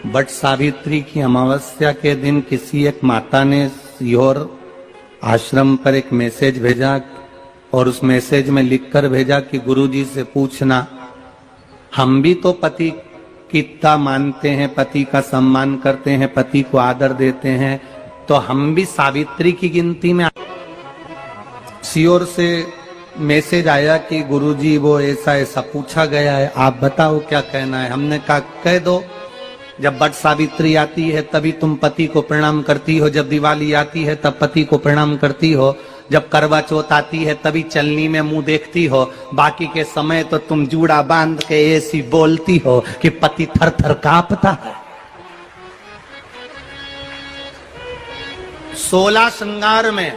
But Savitri की अमावस्या के दिन किसी एक माता ने सीहोर आश्रम पर एक मैसेज भेजा और उस मैसेज में लिखकर भेजा कि गुरुजी से पूछना, हम भी तो पति की इतना मानते हैं, पति का सम्मान करते हैं, पति को आदर देते हैं, तो हम भी सावित्री की गिनती में। सीहोर से मैसेज आया कि गुरुजी वो ऐसा ऐसा पूछा गया है, आप बताओ क्या कहना है। हमने कहा कह दो, जब बट सावित्री आती है तभी तुम पति को प्रणाम करती हो, जब दिवाली आती है तब पति को प्रणाम करती हो, जब करवा चौथ आती है तभी चलनी में मुंह देखती हो, बाकी के समय तो तुम जूड़ा बांध के ऐसी बोलती हो कि पति थर थर कांपता है। 16 श्रृंगार में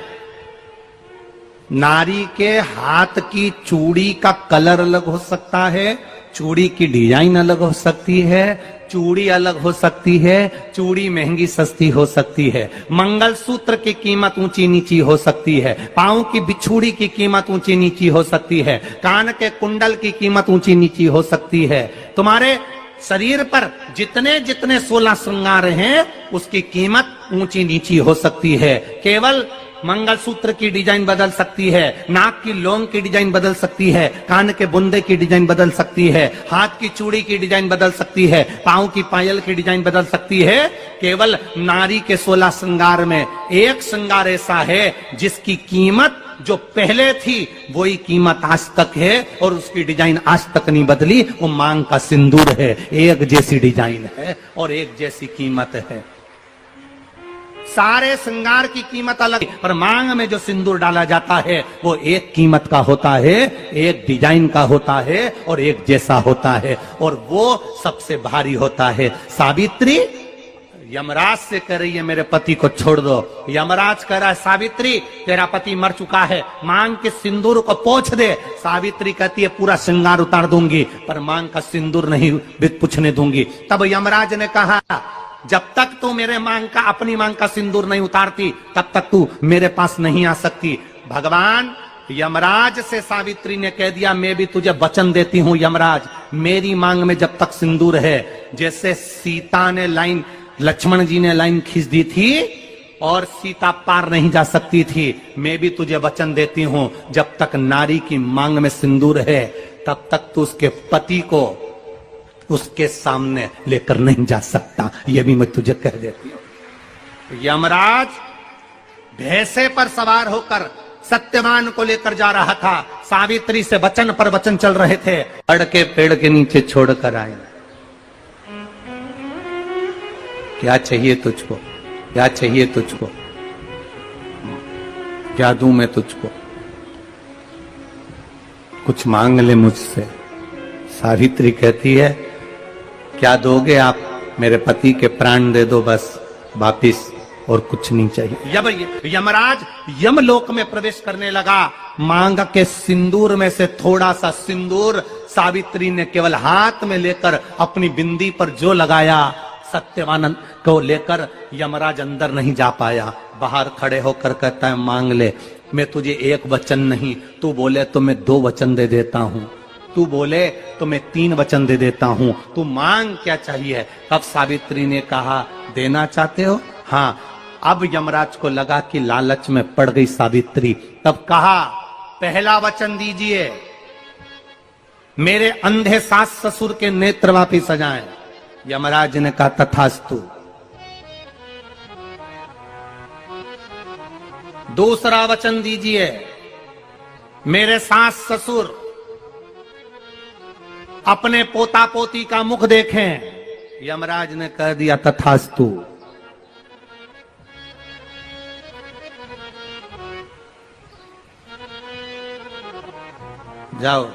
नारी के हाथ की चूड़ी का कलर अलग हो सकता है, चूड़ी की डिजाइन अलग हो सकती है, चूड़ी अलग हो सकती है, चूड़ी महंगी सस्ती हो सकती है, मंगलसूत्र की कीमत ऊंची नीची हो सकती है, पांव की बिछुड़ी की कीमत ऊंची नीची हो सकती है, कान के कुंडल की कीमत ऊंची नीची हो सकती है। तुम्हारे शरीर पर जितने जितने 16 श्रृंगार हैं उसकी कीमत ऊंची नीची हो सकती है। केवल मंगलसूत्र की डिजाइन बदल सकती है, नाक की लौंग की डिजाइन बदल सकती है, कान के बुंदे की डिजाइन बदल सकती है, हाथ की चूड़ी की डिजाइन बदल सकती है, पांव की पायल की डिजाइन बदल सकती है। केवल नारी के 16 श्रृंगार में एक श्रृंगार ऐसा है जिसकी कीमत जो पहले थी वही कीमत आज तक है और उसकी डिजाइन आज तक नहीं बदली। वो मांग का सिंदूर है, एक जैसी डिजाइन है और एक जैसी कीमत है। सारे श्रृंगार की कीमत अलग, पर मांग में जो सिंदूर डाला जाता है वो एक कीमत का होता है, एक डिजाइन का होता है और एक जैसा होता है और वो सबसे भारी होता है। सावित्री यमराज से कह रही है मेरे पति को छोड़ दो। यमराज कह रहा है सावित्री तेरा पति मर चुका है, मांग के सिंदूर को पोंछ दे। सावित्री कहती है पूरा श्रृंगार उतार दूंगी पर मांग का सिंदूर नहीं पूछने दूंगी। तब यमराज ने कहा जब तक तू मेरे मांग का अपनी मांग का सिंदूर नहीं उतारती तब तक तू मेरे पास नहीं आ सकती। भगवान यमराज से सावित्री ने कह दिया मैं भी तुझे वचन देती हूं यमराज, मेरी मांग में जब तक सिंदूर है, जैसे सीता ने लाइन, लक्ष्मण जी ने लाइन खींच दी थी और सीता पार नहीं जा सकती थी, मैं भी तुझे वचन देती हूं जब तक नारी की मांग में सिंदूर है तब तक तू उसके पति को उसके सामने लेकर नहीं जा सकता। यह भी मैं तुझे कह देती हूं। यमराज भैंसे पर सवार होकर सत्यवान को लेकर जा रहा था, सावित्री से वचन पर वचन चल रहे थे। पेड़ के पेड़ के नीचे छोड़कर आए। क्या चाहिए तुझको, क्या चाहिए तुझको, क्या दूं मैं तुझको, कुछ मांग ले मुझसे। सावित्री कहती है क्या दोगे आप, मेरे पति के प्राण दे दो बस वापिस, और कुछ नहीं चाहिए। जब यमराज यमलोक में प्रवेश करने लगा, मांग के सिंदूर में से थोड़ा सा सिंदूर सावित्री ने केवल हाथ में लेकर अपनी बिंदी पर जो लगाया, सत्यवान को लेकर यमराज अंदर नहीं जा पाया। बाहर खड़े होकर कहता है मांग ले, मैं तुझे एक वचन नहीं, तू बोले तो मैं 2 वचन दे देता हूं, तू बोले तो मैं 3 वचन दे देता हूं, तू मांग क्या चाहिए। तब सावित्री ने कहा देना चाहते हो, हाँ। अब यमराज को लगा कि लालच में पड़ गई सावित्री, तब कहा पहला वचन दीजिए, मेरे अंधे सास ससुर के नेत्र वापिस आ जाएं। यमराज ने कहा तथास्तु। दूसरा वचन दीजिए, मेरे सास ससुर अपने पोता पोती का मुख देखें। यमराज ने कह दिया तथास्तु। जाओ।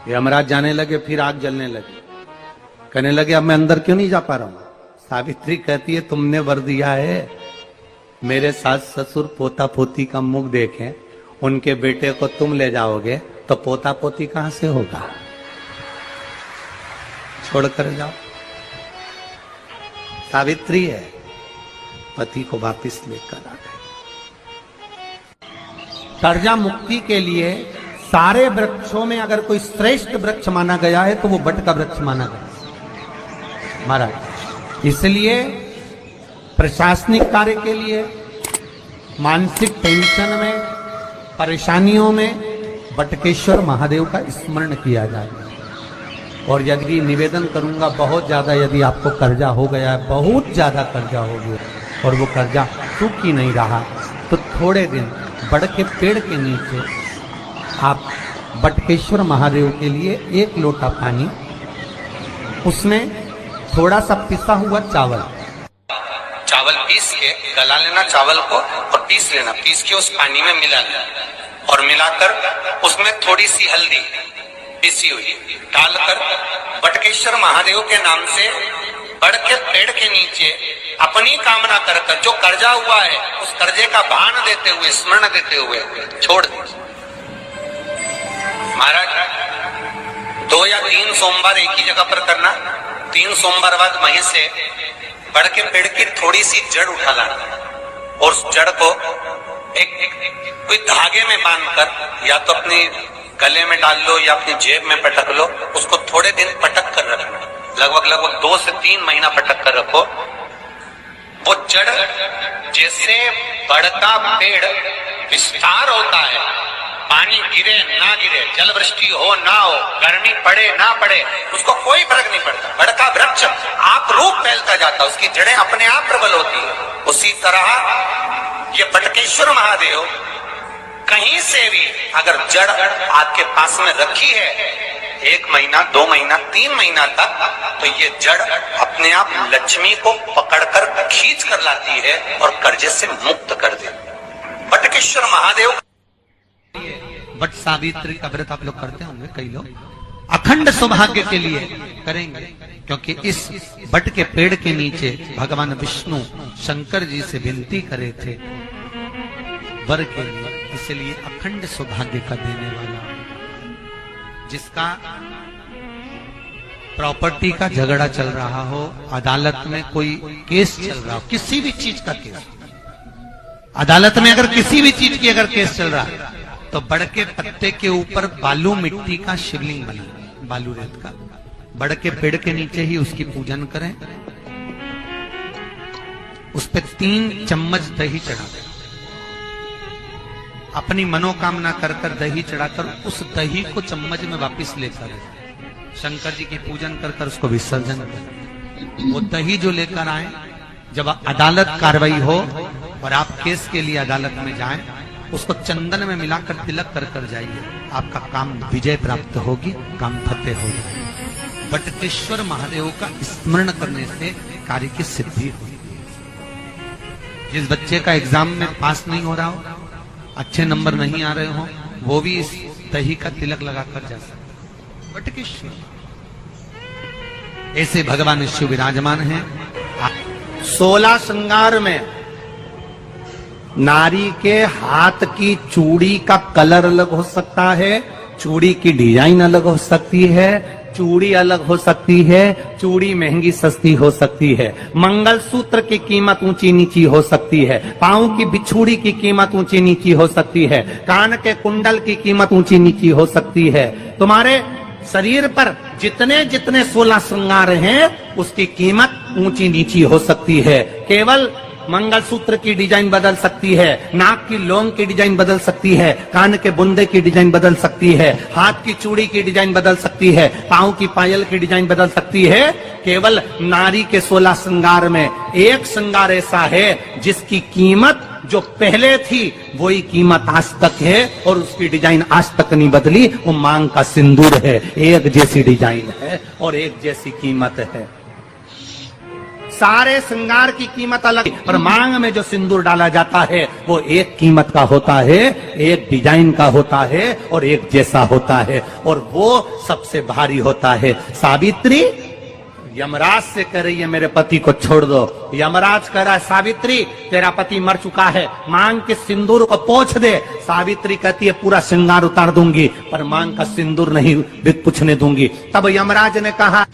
यमराज जाने लगे, फिर आग जलने लगी, कहने लगे अब मैं अंदर क्यों नहीं जा पा रहा हूं। सावित्री कहती है तुमने वर दिया है मेरे सास ससुर पोता पोती का मुख देखें, उनके बेटे को तुम ले जाओगे तो पोता पोती कहां से होगा, छोड़कर जाओ। सावित्री है, पति को वापिस लेकर आ गए। कर्जा मुक्ति के लिए सारे वृक्षों में अगर कोई श्रेष्ठ वृक्ष माना गया है तो वो बट का वृक्ष माना गया। महाराज। इसलिए प्रशासनिक कार्य के लिए, मानसिक टेंशन में, परेशानियों में बटकेश्वर महादेव का स्मरण किया जाए। और यदि निवेदन करूंगा, बहुत ज्यादा यदि आपको कर्जा हो गया है, बहुत ज्यादा कर्जा हो गया और वो कर्जा चूक ही नहीं रहा, तो थोड़े दिन बड़ के पेड़ के नीचे आप बटकेश्वर महादेव के लिए 1 लोटा पानी, उसमें थोड़ा सा पिसा हुआ चावल पीस के गला लेना चावल को और पीस लेना, पीस के उस पानी में मिला लेना और मिलाकर उसमें थोड़ी सी हल्दी पीसी हुई डालकर बटकेश्वर महादेव के नाम से बड़ के पेड़ के नीचे अपनी कामना कर जो कर्जा हुआ है उस कर्जे का भान देते हुए, स्मरण देते हुए छोड़ दीजिए। महाराज 2 या 3 सोमवार एक ही जगह पर करना, 3 सोमवार बाद वहीं से बड़ के पेड़ की थोड़ी सी जड़ उठा लाना और उस जड़ को एक कोई धागे में बांधकर या तो अपने गले में डाल लो या अपनी जेब में पटक लो, उसको थोड़े दिन पटक कर रखना, लगभग 2 से 3 महीना पटक कर रखो। वो जड़ जैसे बड़ का पेड़ विस्तार होता है, पानी गिरे ना गिरे, जल वृष्टि हो ना हो, गर्मी पड़े ना पड़े, उसको कोई फर्क नहीं पड़ता। बड़ का वृक्ष आप रूप फैलता जाता, उसकी जड़ें अपने आप प्रबल होती है। उसी तरह ये बटकेश्वर महादेव कहीं से भी अगर जड़ आपके पास में रखी है 1 महीना, 2 महीना, 3 महीना तक, तो ये जड़ अपने आप लक्ष्मी को पकड़कर खींच कर लाती है और कर्जे से मुक्त कर देती। बटकेश्वर महादेव बट सावित्री का व्रत आप लोग करते होंगे, कई लोग अखंड सौभाग्य के लिए करेंगे, क्योंकि इस बट के पेड़ के नीचे भगवान विष्णु शंकर जी से विनती करे थे वर के लिए, इसलिए अखंड सौभाग्य का देने वाला, जिसका प्रॉपर्टी का झगड़ा चल रहा हो, अदालत में कोई केस चल रहा हो, किसी भी चीज का केस, अदालत में अगर किसी भी चीज की अगर केस चल रहा है, तो बड़ के पत्ते के ऊपर बालू मिट्टी का शिवलिंग बना, बालू रेत का, बड़ के पेड़ के नीचे ही उसकी पूजन करें, उस पे 3 चम्मच दही चढ़ा दें, अपनी मनोकामना कर दही चढ़ाकर उस दही को चम्मच में वापस लेकर शंकर जी की पूजन कर उसको विसर्जन करें। वो दही जो लेकर आए, जब अदालत कार्रवाई हो और आप केस के लिए अदालत में जाएं, उसको चंदन में मिलाकर तिलक कर जाइए, आपका काम विजय प्राप्त होगी, काम फतेह हो जाएगा। बटकेश्वर महादेव का स्मरण करने से कार्य की सिद्धि होगी। जिस बच्चे का एग्जाम में पास नहीं हो रहा हो, अच्छे नंबर नहीं आ रहे हो, वो भी इस दही का तिलक लगाकर जा सकता। बटकेश्वर ऐसे भगवान शिव विराजमान हैं। 16 श्रृंगार में नारी के हाथ की चूड़ी का कलर अलग हो सकता है, चूड़ी की डिजाइन अलग हो सकती है, चूड़ी अलग हो सकती है, चूड़ी महंगी सस्ती हो सकती है, मंगलसूत्र की कीमत ऊंची नीची हो सकती है, पांव की बिछुड़ी की कीमत ऊंची नीची हो सकती है, कान के कुंडल की कीमत ऊंची नीची हो सकती है। तुम्हारे शरीर पर जितने जितने 16 श्रृंगार हैं, उसकी कीमत ऊंची नीची हो सकती है। केवल मंगलसूत्र की डिजाइन बदल सकती है, नाक की लौंग की डिजाइन बदल सकती है, कान के बुंदे की डिजाइन बदल सकती है, हाथ की चूड़ी की डिजाइन बदल सकती है, पांव की पायल की डिजाइन बदल सकती है। केवल नारी के 16 श्रृंगार में एक श्रृंगार ऐसा है जिसकी कीमत जो पहले थी वही कीमत आज तक है और उसकी डिजाइन आज तक नहीं बदली। वो मांग का सिंदूर है, एक जैसी डिजाइन है और एक जैसी कीमत है। सारे श्रृंगार की कीमत अलग, पर मांग में जो सिंदूर डाला जाता है वो एक कीमत का होता है, एक डिजाइन का होता है और एक जैसा होता है, और वो सबसे भारी होता है। सावित्री यमराज से कह रही है मेरे पति को छोड़ दो। यमराज कह रहा है सावित्री तेरा पति मर चुका है, मांग के सिंदूर को पोंछ दे। सावित्री कहती है पूरा श्रृंगार उतार दूंगी पर मांग का सिंदूर नहीं पूछने दूंगी। तब यमराज ने कहा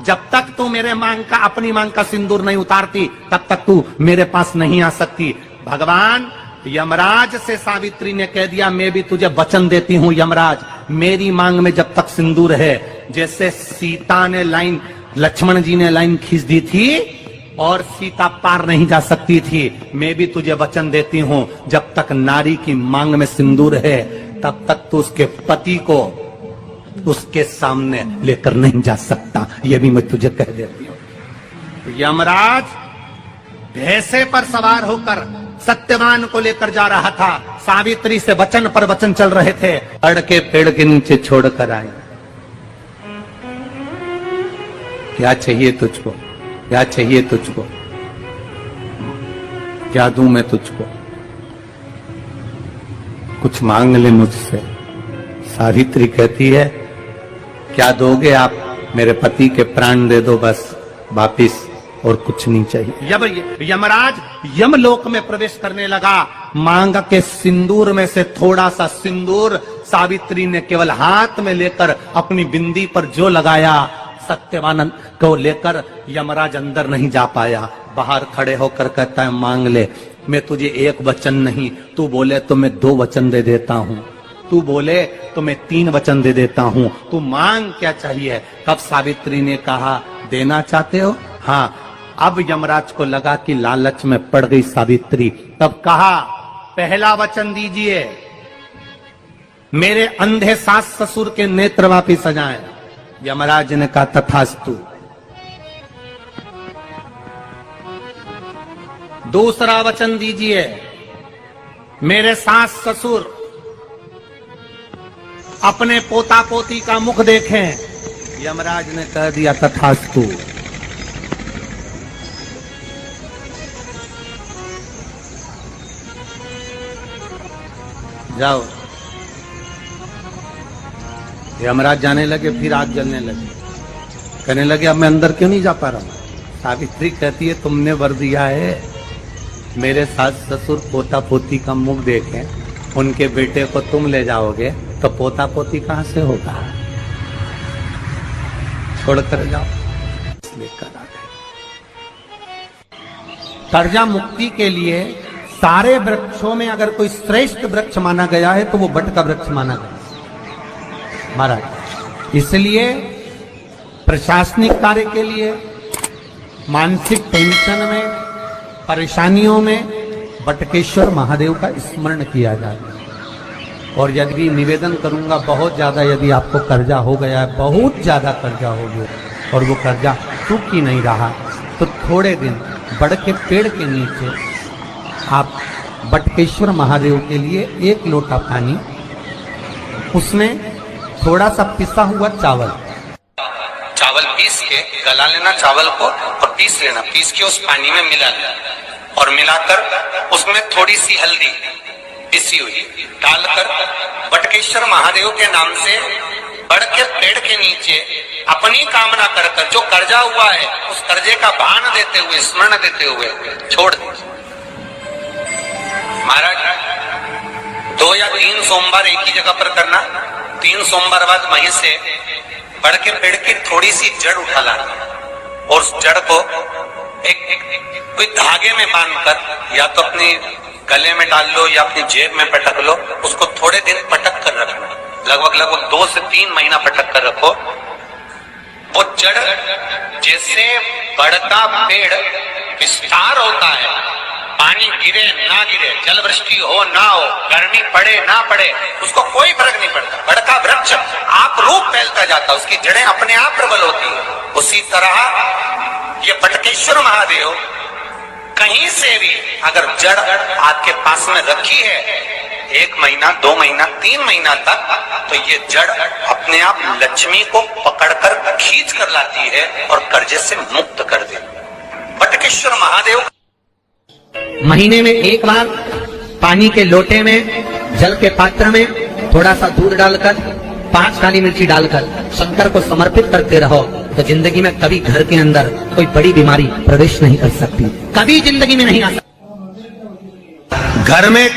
जब तक तू मेरे मांग का अपनी मांग का सिंदूर नहीं उतारती तब तक तू मेरे पास नहीं आ सकती। भगवान यमराज से सावित्री ने कह दिया मैं भी तुझे वचन देती हूँ यमराज, मेरी मांग में जब तक सिंदूर है, जैसे सीता ने लाइन लक्ष्मण जी ने लाइन खींच दी थी और सीता पार नहीं जा सकती थी। मैं भी तुझे वचन देती हूं, जब तक नारी की मांग में सिंदूर है तब तक तू उसके पति को उसके सामने लेकर नहीं जा सकता। यह भी मैं तुझे कह देती हूं। यमराज भैंसे पर सवार होकर सत्यवान को लेकर जा रहा था। सावित्री से वचन पर वचन चल रहे थे। अड़ के पेड़ के नीचे छोड़कर आई। क्या चाहिए तुझको, क्या चाहिए तुझको, क्या दूं मैं तुझको, कुछ मांग ले मुझसे। सावित्री कहती है क्या दोगे आप, मेरे पति के प्राण दे दो बस वापिस, और कुछ नहीं चाहिए। यमराज यमलोक में प्रवेश करने लगा। मांग के सिंदूर में से थोड़ा सा सिंदूर सावित्री ने केवल हाथ में लेकर अपनी बिंदी पर जो लगाया, सत्यवान को लेकर यमराज अंदर नहीं जा पाया। बाहर खड़े होकर कहता है मांग ले। मैं तुझे एक वचन नहीं, तू बोले तो मैं 2 वचन दे देता हूं, तू बोले तो मैं 3 वचन दे देता हूं, तू मांग क्या चाहिए। तब सावित्री ने कहा देना चाहते हो? हाँ। अब यमराज को लगा कि लालच में पड़ गई सावित्री। तब कहा पहला वचन दीजिए, मेरे अंधे सास ससुर के नेत्र वापिस आ जाएं। यमराज ने कहा तथास्तु। दूसरा वचन दीजिए, मेरे सास ससुर अपने पोता पोती का मुख देखें। यमराज ने कह दिया तथास्तु। जाओ। यमराज जाने लगे, फिर आग जलने लगे। कहने लगे अब मैं अंदर क्यों नहीं जा पा रहा हूं। सावित्री कहती है तुमने वर दिया है, मेरे सास ससुर पोता पोती का मुख देखें, उनके बेटे को तुम ले जाओगे तो पोता पोती कहां से होगा। छोड़कर जाओ। लेकर आ गए। कर्जा मुक्ति के लिए सारे वृक्षों में अगर कोई श्रेष्ठ वृक्ष माना गया है तो वो बट का वृक्ष माना गया महाराज। इसलिए प्रशासनिक कार्य के लिए, मानसिक टेंशन में, परेशानियों में बटकेश्वर महादेव का स्मरण किया जाए। और यदि निवेदन करूंगा, बहुत ज्यादा यदि आपको कर्जा हो गया है, बहुत ज्यादा कर्जा हो गया और वो कर्जा चूक ही नहीं रहा, तो थोड़े दिन बड़ के पेड़ के नीचे आप बटकेश्वर महादेव के लिए 1 लोटा पानी, उसमें थोड़ा सा पिसा हुआ चावल पीस के गला लेना, चावल को और पीस लेना, पीस के उस पानी में मिला लेना और मिलाकर उसमें थोड़ी सी हल्दी पिसी हुई डालकर बटकेश्वर महादेव के नाम से बड़ के पेड़ के नीचे अपनी कामना कर जो कर्जा हुआ है उस कर्जे का भान देते हुए, स्मरण देते हुए छोड़ दे। महाराज 2 या 3 सोमवार एक ही जगह पर करना। 3 सोमवार बाद वहीं से बड़ के पेड़ की थोड़ी सी जड़ उठा लाना और उस जड़ को कोई धागे में बांधकर या तो अपने गले में डाल लो या अपनी जेब में पटक लो। उसको थोड़े दिन पटक कर रखना, लगभग 2 से 3 महीना पटक कर रखो। वो जड़ जैसे बढ़ता पेड़ विस्तार होता है, पानी गिरे ना गिरे, जल वृष्टि हो ना हो, गर्मी पड़े ना पड़े, उसको कोई फर्क नहीं पड़ता। बड़का वृक्ष आप रूप फैलता जाता, उसकी जड़ें अपने आप प्रबल होती है। उसी तरह ये बटकेश्वर महादेव कहीं से भी अगर जड़ आपके पास में रखी है 1 महीना, 2 महीना, 3 महीना तक, तो ये जड़ अपने आप लक्ष्मी को पकड़कर खींच कर लाती है और कर्जे से मुक्त कर देती है। बटकेश्वर महादेव महीने में 1 बार पानी के लोटे में, जल के पात्र में थोड़ा सा दूध डालकर, 5 काली मिर्ची डालकर शंकर को समर्पित करते रहो, तो जिंदगी में कभी घर के अंदर कोई बड़ी बीमारी प्रवेश नहीं कर सकती, कभी जिंदगी में नहीं आ सकती। घर में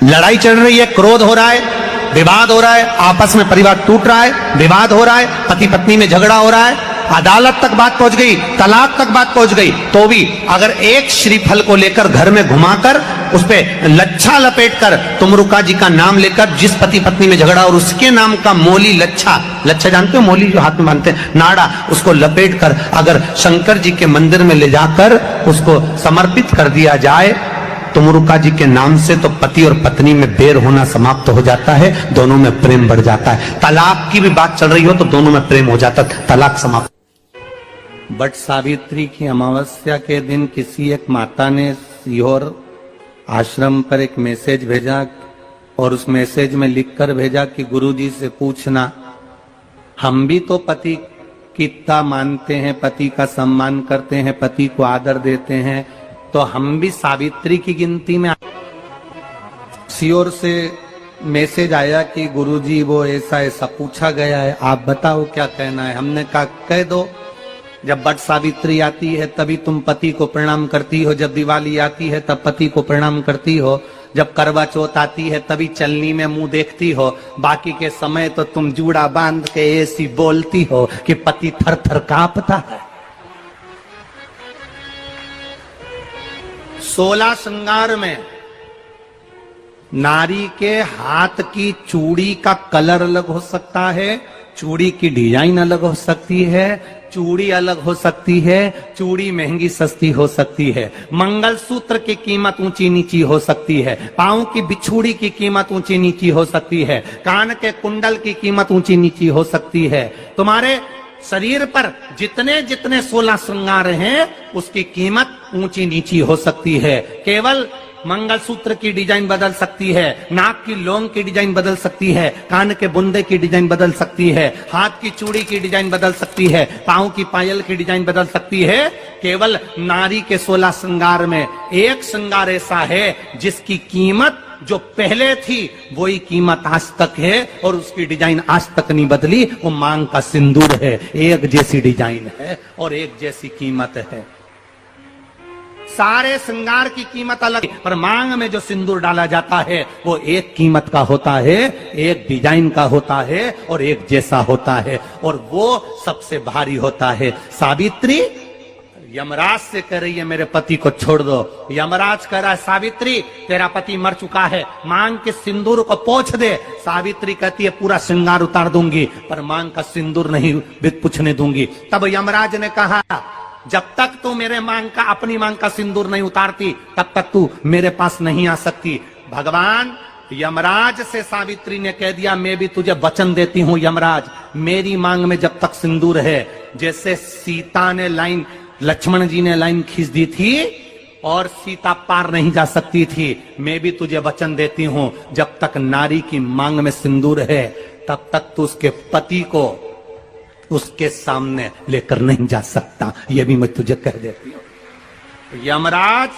लड़ाई चल रही है, क्रोध हो रहा है, विवाद हो रहा है, आपस में परिवार टूट रहा है, विवाद हो रहा है, पति पत्नी में झगड़ा हो रहा है, अदालत तक बात पहुंच गई, तलाक तक बात पहुंच गई, तो भी अगर एक श्रीफल को लेकर घर में घुमाकर उस पे लच्छा लपेट कर तुमरुका जी का नाम लेकर जिस पति पत्नी में झगड़ा और उसके नाम का मोली लच्छा, लच्छा जानते हो मोली जो हाथ में बांधते हैं, नाड़ा, उसको लपेट कर अगर शंकर जी के मंदिर में ले जाकर उसको समर्पित कर दिया जाए तुमरुका जी के नाम से, तो पति और पत्नी में बैर होना समाप्त हो जाता है, दोनों में प्रेम बढ़ जाता है। तलाक की भी बात चल रही हो तो दोनों में प्रेम हो जाता है, तलाक समाप्त। बट सावित्री की अमावस्या के दिन किसी एक माता ने सीहोर आश्रम पर एक मैसेज भेजा और उस मैसेज में लिखकर भेजा कि गुरुजी से पूछना, हम भी तो पति की इतना मानते हैं, पति का सम्मान करते हैं, पति को आदर देते हैं, तो हम भी सावित्री की गिनती में। सीहोर से मैसेज आया कि गुरुजी वो ऐसा ऐसा पूछा गया है, आप बताओ क्या कहना है। हमने कहा कह दो, जब बट सावित्री आती है तभी तुम पति को प्रणाम करती हो, जब दिवाली आती है तब पति को प्रणाम करती हो, जब करवा चौथ आती है तभी चलनी में मुंह देखती हो, बाकी के समय तो तुम जूड़ा बांध के ऐसी बोलती हो कि पति थर थर कांपता है। 16 श्रृंगार में नारी के हाथ की चूड़ी का कलर अलग हो सकता है, चूड़ी की डिजाइन अलग हो सकती है, चूड़ी अलग हो सकती है, चूड़ी महंगी सस्ती हो सकती है, मंगलसूत्र की कीमत ऊंची नीची हो सकती है, पांव की बिछुड़ी की कीमत ऊंची नीची हो सकती है, कान के कुंडल की कीमत ऊंची नीची हो सकती है। तुम्हारे शरीर पर जितने जितने 16 श्रृंगार हैं उसकी कीमत ऊंची नीची हो सकती है। केवल मंगलसूत्र की डिजाइन बदल सकती है, नाक की लौंग की डिजाइन बदल सकती है, कान के बुंदे की डिजाइन बदल सकती है, हाथ की चूड़ी की डिजाइन बदल सकती है, पांव की पायल की डिजाइन बदल सकती है। केवल नारी के 16 श्रृंगार में एक श्रृंगार ऐसा है जिसकी कीमत जो पहले थी वही कीमत आज तक है और उसकी डिजाइन आज तक नहीं बदली, वो मांग का सिंदूर है। एक जैसी डिजाइन है और एक जैसी कीमत है। सारे श्रृंगार की कीमत अलग, पर मांग में जो सिंदूर डाला जाता है वो एक कीमत का होता है, एक डिजाइन का होता है और एक जैसा होता है, और वो सबसे भारी होता है। सावित्री यमराज से कह रही है मेरे पति को छोड़ दो। यमराज कह रहा है सावित्री तेरा पति मर चुका है, मांग के सिंदूर को पोंछ दे। सावित्री कहती है पूरा श्रृंगार उतार दूंगी पर मांग का सिंदूर नहीं पूछने दूंगी। तब यमराज ने कहा जब तक तू मेरे मांग का अपनी मांग का सिंदूर नहीं उतारती तब तक तू मेरे पास नहीं आ सकती। भगवान यमराज से सावित्री ने कह दिया मैं भी तुझे वचन देती हूं यमराज, मेरी मांग में जब तक सिंदूर है, जैसे सीता ने लाइन, लक्ष्मण जी ने लाइन खींच दी थी और सीता पार नहीं जा सकती थी, मैं भी तुझे वचन देती हूं जब तक नारी की मांग में सिंदूर है तब तक तू उसके पति को उसके सामने लेकर नहीं जा सकता। यह भी मैं तुझे कह देती हूं। यमराज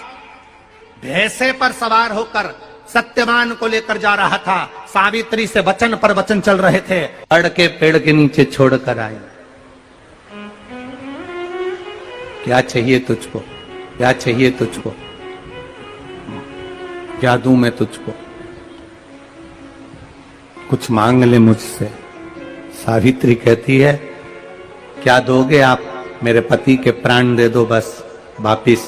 भैंसे पर सवार होकर सत्यवान को लेकर जा रहा था, सावित्री से वचन पर वचन चल रहे थे, अड़ के पेड़ के नीचे छोड़कर आए। क्या चाहिए तुझको, क्या चाहिए तुझको, क्या दूं मैं तुझको, कुछ मांग ले मुझसे। सावित्री कहती है क्या दोगे आप, मेरे पति के प्राण दे दो बस वापिस,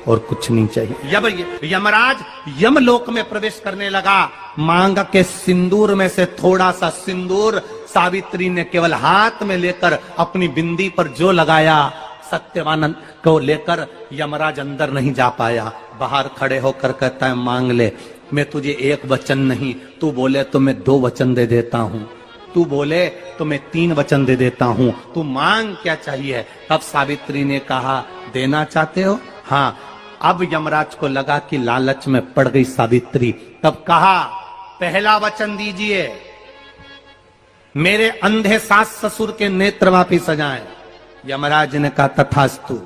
और कुछ नहीं चाहिए। यमराज यमलोक में प्रवेश करने लगा। मांग के सिंदूर में से थोड़ा सा सिंदूर सावित्री ने केवल हाथ में लेकर अपनी बिंदी पर जो लगाया, सत्यवान को लेकर यमराज अंदर नहीं जा पाया। बाहर खड़े होकर कहता है मांग ले, मैं तुझे एक वचन नहीं, तू बोले तो मैं 2 वचन दे देता हूं, तू बोले तो मैं 3 वचन दे देता हूं, तू मांग क्या चाहिए। तब सावित्री ने कहा देना चाहते हो, हाँ। अब यमराज को लगा कि लालच में पड़ गई सावित्री, तब कहा पहला वचन दीजिए, मेरे अंधे सास ससुर के नेत्र वापिस आ जाएं। यमराज ने कहा तथास्तु।